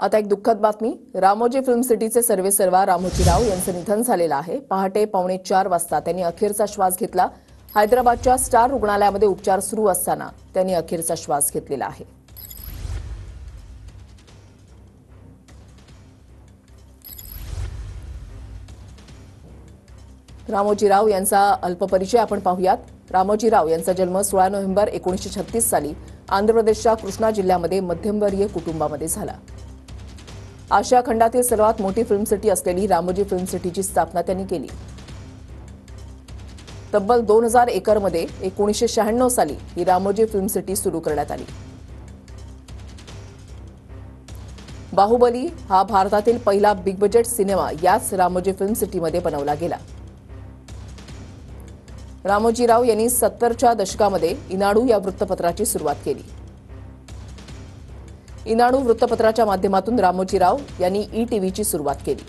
आता एक दुःखद बातमी। रामोजी फिल्म सिटीचे सर्वेसर्वा रामोजीराव यांचं निधन झालेलं आहे। पहाटे 3:45 वाजता त्यांनी अखेरचा श्वास घेतला। हैदराबादच्या स्टार रुग्णालयामध्ये उपचार सुरू असताना त्यांनी अखेरचा श्वास घेतलेला आहे। रामोजीराव यांचा अल्पपरिचय आपण पाहूयात। रामोजीराव यांचा जन्म 16 नोव्हेंबर 1936 साली आंध्र प्रदेशच्या कृष्णा जिल्ह्यामध्ये मध्यमवर्गीय कुटुंबामध्ये झाला। आशिया खंडातील सर्वात मोठी फिल्म सिटी असलेली रामोजी फिल्म सिटीची स्थापना त्यांनी केली। तब्बल 2000 एकरमध्ये 1996 साली ही रामोजी फिल्म सिटी सुरू करण्यात आली। बाहुबली हा भारतातील पहिला बिग बजेट सिनेमा याच रामोजी फिल्म सिटीमध्ये बनवला गेला। रामोजीराव यांनी 70च्या दशकामध्ये इनाडू या वृत्तपत्राची सुरुवात केली। इनाडू वृत्तपत्राच्या माध्यमातून रामोजीराव यांनी ईटीव्हीची सुरुवात केली।